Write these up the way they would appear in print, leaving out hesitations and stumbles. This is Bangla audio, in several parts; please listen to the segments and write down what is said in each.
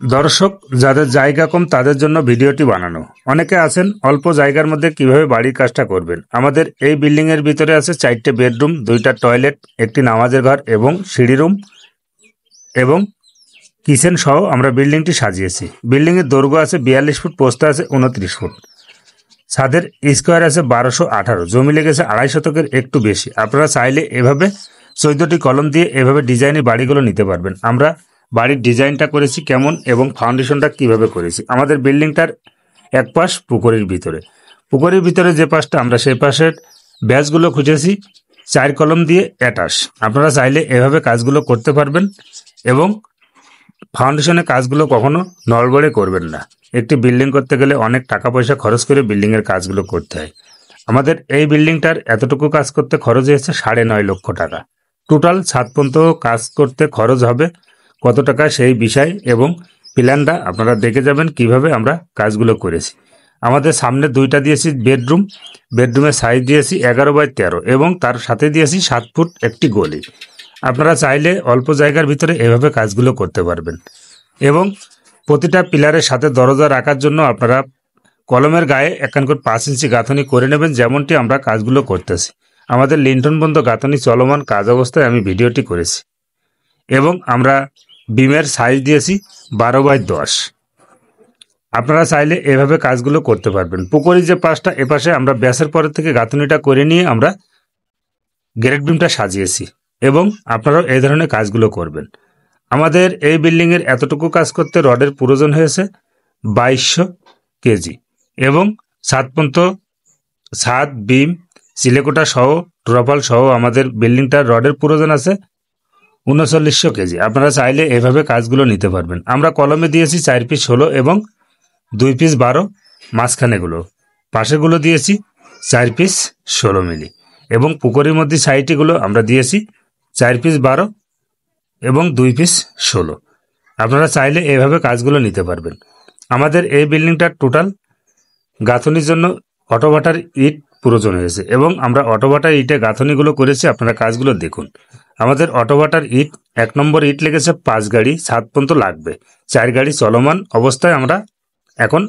দর্শক যাদের জায়গা কম তাদের জন্য ভিডিওটি বানানো। অনেকে আছেন অল্প জায়গার মধ্যে কিভাবে বাড়ির কাজটা করবেন। আমাদের এই বিল্ডিং এর ভিতরে আছে 4টে বেডরুম, 2টা টয়লেট, একটি নামাজের ঘর এবং সিঁড়ি রুম এবং কিচেন সহ আমরা বিল্ডিংটি সাজিয়েছি। বিল্ডিং এর দৈর্ঘ্য আছে 42 ফুট, প্রস্থ আছে 29 ফুট। ছাদের স্কোয়ার আছে 1218, জমি লেগেছে 2.5 শতকের একটু বেশি। আপনারা চাইলে এভাবে 14টি কলম দিয়ে এভাবে ডিজাইনের বাড়িগুলো নিতে পারবেন। আমরা বাড়ির ডিজাইনটা করেছি কেমন এবং ফাউন্ডেশনটা কিভাবে করেছি। আমাদের বিল্ডিংটার এক পাশ পুকুরের ভিতরে, পুকুরের ভিতরে যে পাশটা আমরা সেই পাশের ব্যাচগুলো খুঁজেছি 4 কলম দিয়ে অ্যাটাচ। আপনারা চাইলে এভাবে কাজগুলো করতে পারবেন এবং ফাউন্ডেশনের কাজগুলো কখনো নড়বড়ে করবেন না। একটি বিল্ডিং করতে গেলে অনেক টাকা পয়সা খরচ করে বিল্ডিংয়ের কাজগুলো করতে হয়। আমাদের এই বিল্ডিংটার এতটুকু কাজ করতে খরচ হয়েছে 9.5 লক্ষ টাকা। টোটাল ছাদ পর্যন্ত কাজ করতে খরচ হবে কত টাকা সেই বিষয় এবং প্ল্যানটা আপনারা দেখে যাবেন কিভাবে আমরা কাজগুলো করেছি। আমাদের সামনে 2টা দিয়েছি বেডরুম, বেডরুমের সাইজ দিয়েছি 11x13 এবং তার সাথে দিয়েছি 7 ফুট একটি গলি। আপনারা চাইলে অল্প জায়গার ভিতরে এভাবে কাজগুলো করতে পারবেন এবং প্রতিটা পিলারের সাথে দরজা রাখার জন্য আপনারা কলমের গায়ে 1 5 ইঞ্চি গাঁথনি করে নেবেন, যেমনটি আমরা কাজগুলো করতেছি। আমাদের লিন্টন বন্ধ গাঁথনি চলমান কাজ অবস্থায় আমি ভিডিওটি করেছি এবং আমরা বিমের সাইজ দিয়েছি 12x10। আপনারা চাইলে এভাবে কাজগুলো করতে পারবেন। পুকুরের যে পাশটা এপাশে আমরা ব্যাসের পরের থেকে গাঁথনিটা করে নিয়ে আমরা গ্রেড বিমটা সাজিয়েছি এবং আপনারাও এই ধরনের কাজগুলো করবেন। আমাদের এই বিল্ডিংয়ের এতটুকু কাজ করতে রডের প্রয়োজন হয়েছে 2200 কেজি এবং ছাদ বিম সিলেকোটা সহ ট্রপাল সহ আমাদের বিল্ডিংটার রডের প্রয়োজন আছে 3900 কেজি। আপনারা চাইলে এভাবে কাজগুলো নিতে পারবেন। আমরা কলমে দিয়েছি 4 পিস 16 এবং 2 পিস 12, মাঝখানেগুলো পাশেগুলো দিয়েছি 4 পিস 16 মিলি এবং পুকুরের মধ্যে সাইডগুলো আমরা দিয়েছি 4 পিস 12 এবং 2 পিস 16। আপনারা চাইলে এভাবে কাজগুলো নিতে পারবেন। আমাদের এই বিল্ডিংটার টোটাল গাঁথনির জন্য অটোবাটার ইট প্রয়োজন হয়েছে এবং আমরা অটোবাটার ইটে গাঁথনিগুলো করেছি। আপনারা কাজগুলো দেখুন। আমাদের অটোবাটার ইট 1 নম্বর ইট লেগেছে 5 গাড়ি, 7 পর্যন্ত লাগবে, 4 গাড়ি চলমান অবস্থায় আমরা এখন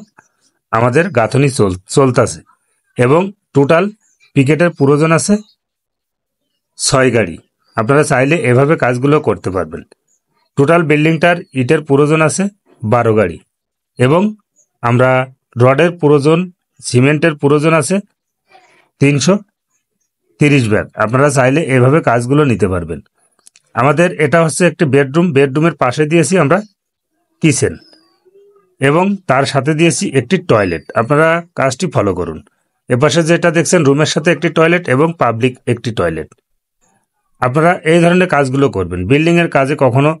আমাদের গাঁথনি চলতেছে এবং টোটাল পিকেটের প্রয়োজন আছে 6 গাড়ি। আপনারা চাইলে এভাবে কাজগুলো করতে পারবেন। টোটাল বিল্ডিংটার ইটের প্রয়োজন আছে 12 গাড়ি এবং আমরা রডের প্রয়োজন, সিমেন্টের প্রয়োজন আছে 330 ব্যাগ। আপনারা চাইলে এভাবে কাজগুলো নিতে পারবেন। আমাদের এটা হচ্ছে একটি বেডরুম, বেডরুমের পাশে দিয়েছি আমরা কিচেন এবং তার সাথে দিয়েছি একটি টয়লেট। আপনারা কাজটি ফলো করুন। এপাশে যেটা দেখছেন রুমের সাথে একটি টয়লেট এবং পাবলিক একটি টয়লেট। আপনারা এই ধরনের কাজগুলো করবেন। বিল্ডিংয়ের কাজে কখনো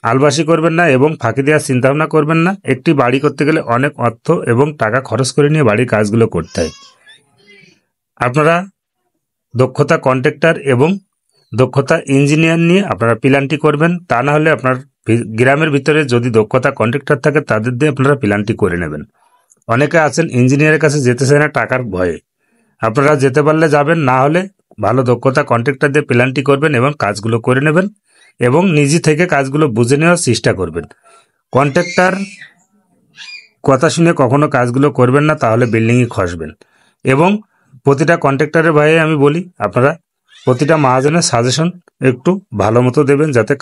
আলবাসি করবেন না এবং ফাঁকি দেওয়ার চিন্তাভাবনা করবেন না। একটি বাড়ি করতে গেলে অনেক অর্থ এবং টাকা খরচ করে নিয়ে বাড়ির কাজগুলো করতে হয়। আপনারা দক্ষতা কন্ট্রাক্টর এবং দক্ষতা ইঞ্জিনিয়ার নিয়ে আপনারা প্ল্যানটি করবেন। তা না হলে আপনার গ্রামের ভিতরে যদি দক্ষতা কন্ট্রাক্টর থাকে তাদের দিয়ে আপনারা প্ল্যানটি করে নেবেন। অনেকে আছেন ইঞ্জিনিয়ারের কাছে যেতে চায় না টাকার ভয়ে। আপনারা যেতে পারলে যাবেন, না হলে ভালো দক্ষতা কন্ট্রাক্টর দিয়ে প্ল্যানটি করবেন এবং কাজগুলো করে নেবেন এবং নিজে থেকে কাজগুলো বুঝে নেওয়ার চেষ্টা করবেন। কন্ট্রাক্টর কথা শুনে কখনো কাজগুলো করবেন না, তাহলে বিল্ডিংই খসবেন। এবং প্রতিটা কন্ট্রাক্টরের ভাইয়ে আমি বলি আপনারা প্রতিটা মহাজনের সাজেশন একটু ভালো মতো দেবেন যাতে